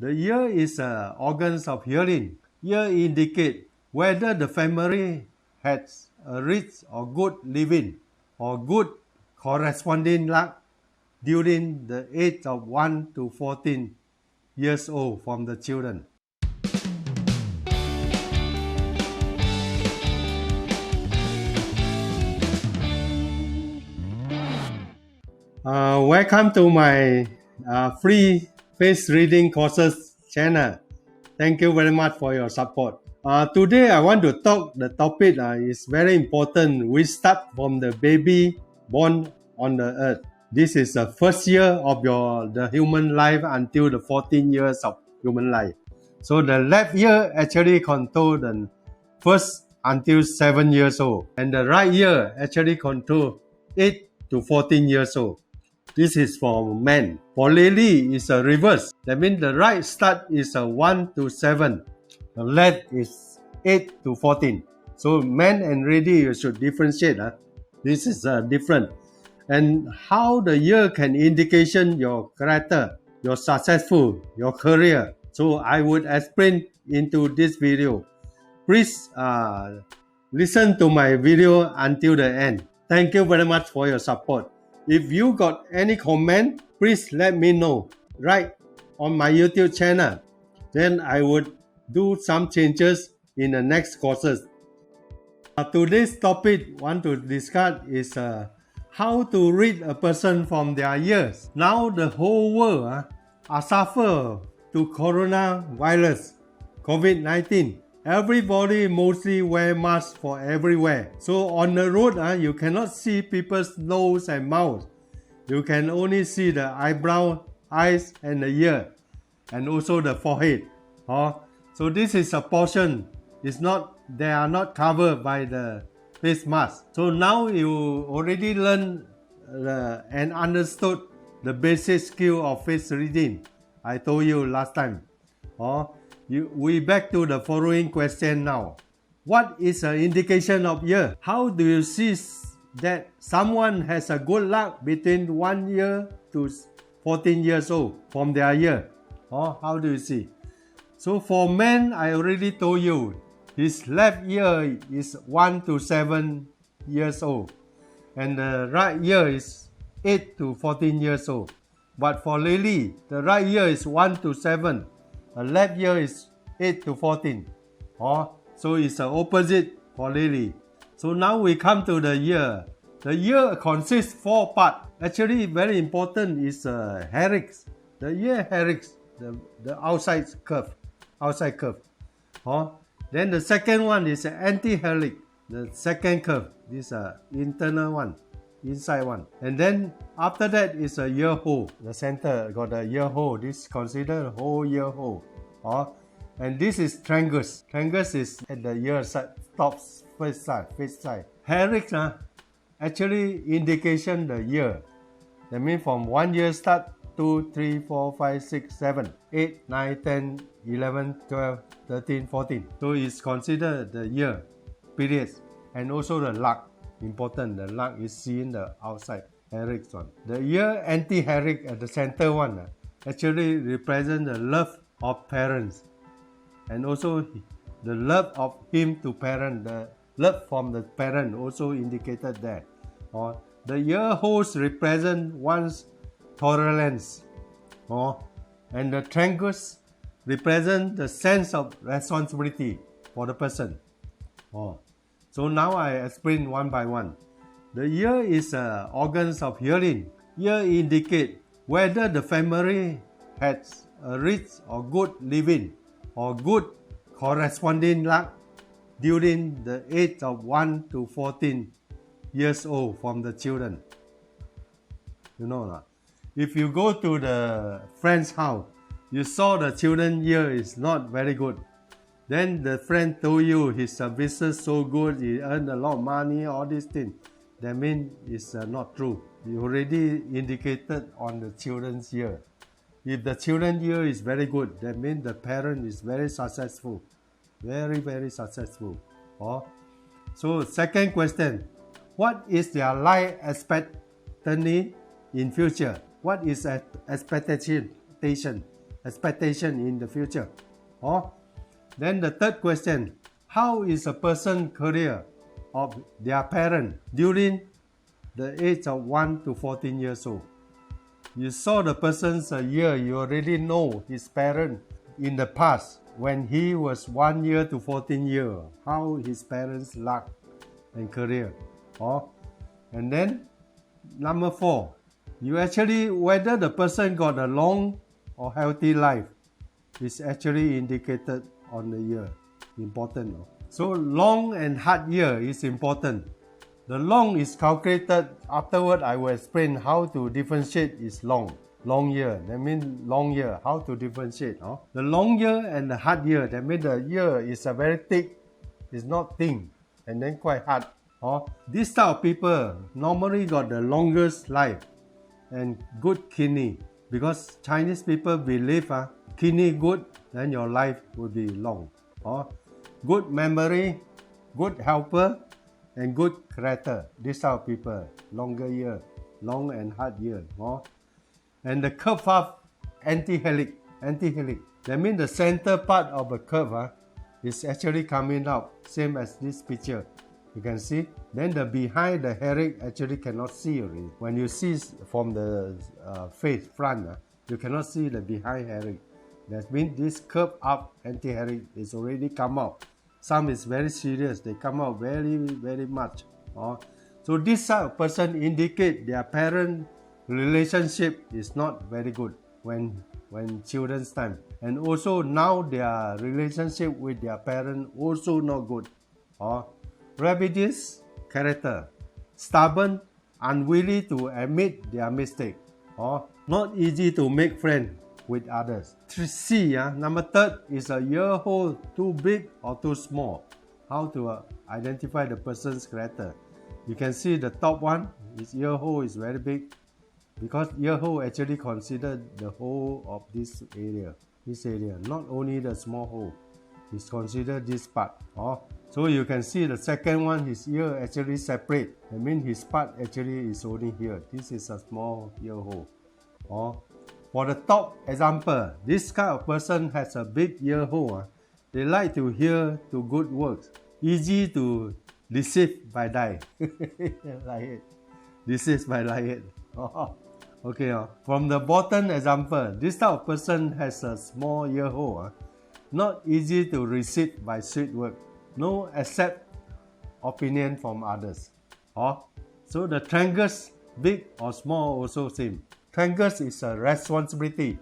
The ear is organs of hearing. Ear indicate whether the family has a rich or good living or good corresponding luck during the age of 1 to 14 years old from the children. Welcome to my free face reading courses channel. Thank you very much for your support. Today I want to talk the topic is very important. We start from the baby born on the earth. This is the first year of the human life until the 14 years of human life. So the left ear actually control the first until 7 years old, and the right ear actually control 8 to 14 years old. This is for men. For lady, it's a reverse. That means the right start is 1 to 7. The left is 8 to 14. So men and lady, you should differentiate. This is different. And how the year can indication your character, your successful, your career. So I would explain into this video. Please listen to my video until the end. Thank you very much for your support. If you got any comment, please let me know right on my YouTube channel. Then I would do some changes in the next courses. Today's topic I want to discuss is how to read a person from their ears. Now the whole world are suffer to coronavirus, COVID-19. Everybody mostly wear masks for everywhere. So on the road, you cannot see people's nose and mouth. You can only see the eyebrow, eyes, and the ear, and also the forehead. So this is a portion. They are not covered by the face mask. So now you already learned and understood the basic skill of face reading. I told you last time. We back to the following question now. What is an indication of ear? How do you see that someone has a good luck between 1 year to 14 years old from their ear? How do you see? So for men, I already told you, his left ear is 1 to 7 years old, and the right ear is 8 to 14 years old. But for lady, the right ear is 1 to 7. The left ear is 8 to 14. So it's the opposite for lady. So now we come to the ear. The ear consists 4 parts. Actually, very important is hairs. The ear hairs, the outside curve. Then the second one is anti-hairs. The second curve. This internal one, inside one. And then after that is a ear hole. The center got a ear hole. This is considered whole ear hole. And this is tragus. Tragus is at the ear side, top face side. Hairs actually indication the year. That means from 1 year start, 2, 3, 4, 5, 6, 7, 8, 9, 10, 11, 12, 13, 14. So it's considered the year periods. And also the luck. Important, the luck is seen the outside hairs one. The ear anti-hairs at the center one actually represent the love of parents, and also the love of him to parent, the love from the parent also indicated there. The ear holes represent one's tolerance, and the tragus represent the sense of responsibility for the person. So now I explain one by one. The ear is organs of hearing. Ear indicate whether the family has a rich or good living or good corresponding luck during the age of 1 to 14 years old from the children. You know, if you go to the friend's house, you saw the children's ear is not very good. Then the friend told you his business so good, he earned a lot of money, all these things. That means it's not true. You already indicated on the children's ear. If the children's ear is very good, that means the parent is very successful. Very, very successful. So second question, what is their life expectancy in future? What is expectation? expectation in the future. Then the third question, how is a person's career of their parent during the age of 1 to 14 years old? You saw the person's year, you already know his parent in the past when he was 1 year to 14 years, how his parents' luck and career. And then number 4, you actually whether the person got a long or healthy life is actually indicated on the year. Important. So long and hard year is important. The long is calculated. Afterward, I will explain how to differentiate is long year. That means long year. How to differentiate? The long year and the hard year. That means the year is a very thick, it's not thin, and then quite hard. This type of people normally got the longest life and good kidney, because Chinese people believe kidney good, then your life will be long. Good memory, good helper, and good character. These type of people, longer year, long and hard year. And the curve up anti-helix. That means the center part of the curve is actually coming out, same as this picture. You can see. Then the behind the helix actually cannot see already. When you see from the face front, you cannot see the behind helix. That means this curve up anti-helix is already come out. Some is very serious, they come out very, very much. So this type of person indicate their parent relationship is not very good when children's time. And also now their relationship with their parent also not good. Rebellious character, stubborn, unwilling to admit their mistake, not easy to make friends with others. C, number 3 is a ear hole too big or too small. How to identify the person's character? You can see the top one, his ear hole is very big, because ear hole actually considered the whole of this area, not only the small hole. It's considered this part. So you can see the second one, his ear actually separate. That means his part actually is only here. This is a small ear hole. For the top example, this kind of person has a big ear hole. They like to hear to good words. Easy to deceive by lie. Deceive by lie. Okay. From the bottom example, this type of person has a small ear hole. Not easy to receive by sweet word. No accept opinion from others. So the triangles, big or small, also same. Triangles is a responsibility,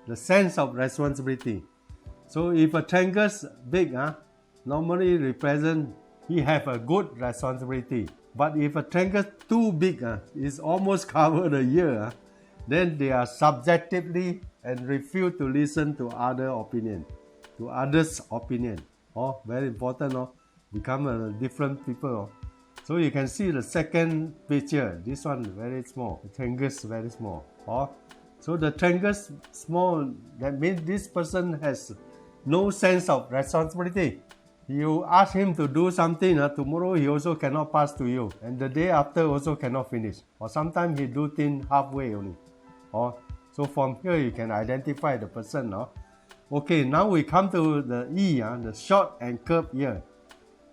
the sense of responsibility. So if a triangle's big, normally represent he have a good responsibility. But if a triangle too big, is almost cover the year, then they are subjectively and refuse to listen to others' opinion. Very important. Become a different people. So you can see the second picture. This one very small. The triangles very small. So the triangles small. That means this person has no sense of responsibility. You ask him to do something, tomorrow he also cannot pass to you, and the day after also cannot finish. Or sometimes he do things halfway only. So from here you can identify the person. Okay, now we come to the E, the short and curved ear.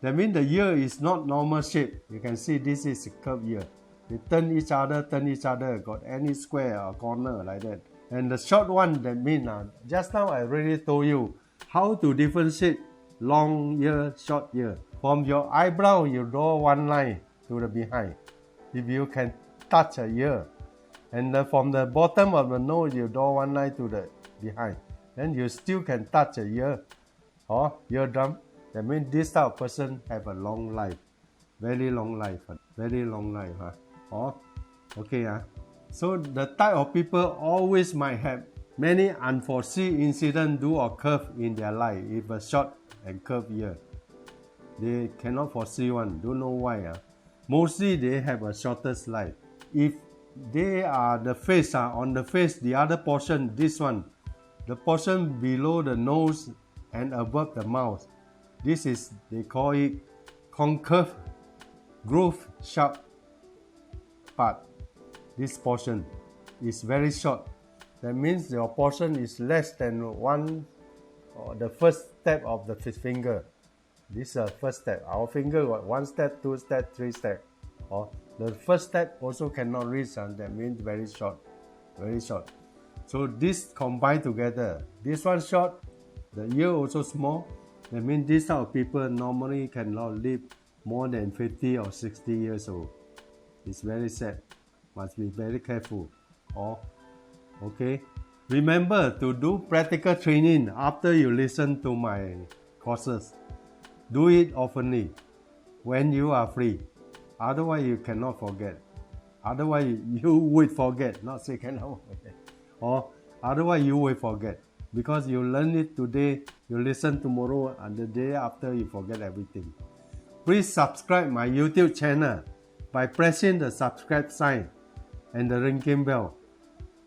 That means the ear is not normal shape. You can see this is a curved ear. They turn each other, got any square or corner like that. And the short one, that means, just now I already told you how to differentiate long ear, short ear. From your eyebrow, you draw one line to the behind. If you can touch a ear. And from the bottom of the nose, you draw one line to the behind. Then you still can touch a ear or eardrum. That means this type of person have a long life. Very long life. Okay. So the type of people always might have many unforeseen incidents do occur in their life if a short and curved ear. They cannot foresee one. Don't know why. Mostly they have a shortest life. If they are the face, on the face, the other portion, this one, the portion below the nose and above the mouth, this is, they call it concave groove sharp part. This portion is very short. That means your portion is less than one, or the first step of the finger. This is the first step. Our finger got 1 step, 2 step, 3 step. Or the first step also cannot reach, and that means very short, very short. So this combined together. This one short, the ear also small. That means this type of people normally cannot live more than 50 or 60 years old. It's very sad. Must be very careful. Okay. Remember to do practical training after you listen to my courses. Do it oftenly when you are free. Otherwise you cannot forget. Otherwise you will forget. Not say cannot forget. Or otherwise you will forget. Because you learn it today, you listen tomorrow, and the day after you forget everything. Please subscribe my YouTube channel by pressing the subscribe sign and the ringing bell.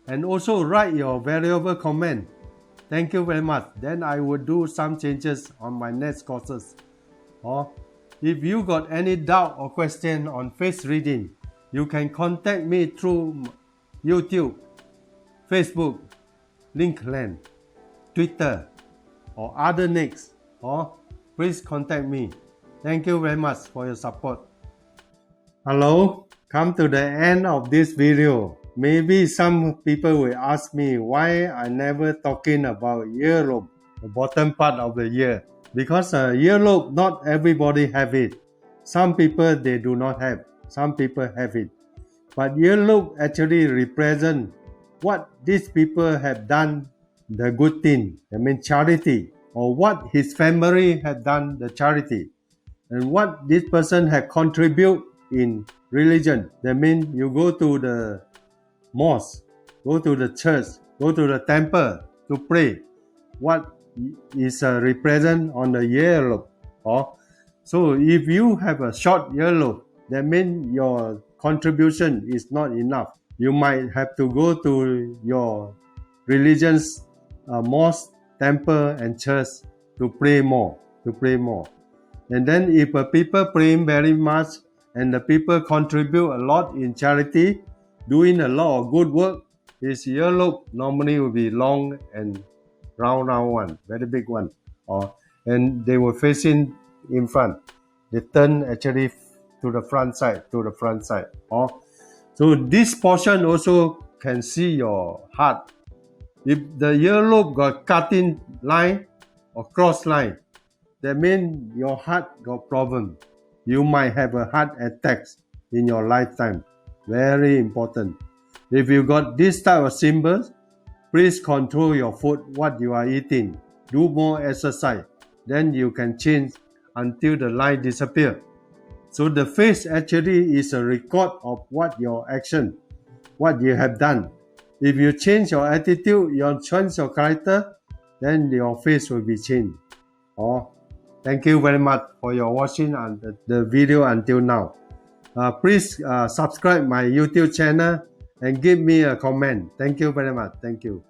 And also write your valuable comment. Thank you very much. Then I will do some changes on my next courses. Or if you got any doubt or question on face reading, you can contact me through YouTube, Facebook, LinkedIn, Twitter, or other links. Or please contact me. Thank you very much for your support. Hello, come to the end of this video. Maybe some people will ask me why I never talking about earlobe, the bottom part of the ear. Because earlobe, not everybody have it. Some people they do not have. Some people have it. But earlobe actually represent what these people have done, the good thing, I mean charity, or what his family have done, the charity, and what this person have contribute in religion. That means you go to the mosque, go to the church, go to the temple to pray. What is represent on the earlobe? So if you have a short earlobe, that means your contribution is not enough. You might have to go to your religion's mosque, temple, and church to pray more. And then if people praying very much and the people contribute a lot in charity, doing a lot of good work, his earlobe normally will be long and round one, very big one. And they were facing in front. They turn actually to the front side. So this portion also can see your heart. If the earlobe got cutting line or cross line, that means your heart got problem. You might have a heart attack in your lifetime. Very important. If you got this type of symbols, please control your food, what you are eating. Do more exercise. Then you can change until the line disappear. So the face actually is a record of what your action, what you have done. If you change your attitude, you change your character, then your face will be changed. Thank you very much for your watching and the video until now. Please subscribe my YouTube channel and give me a comment. Thank you very much. Thank you.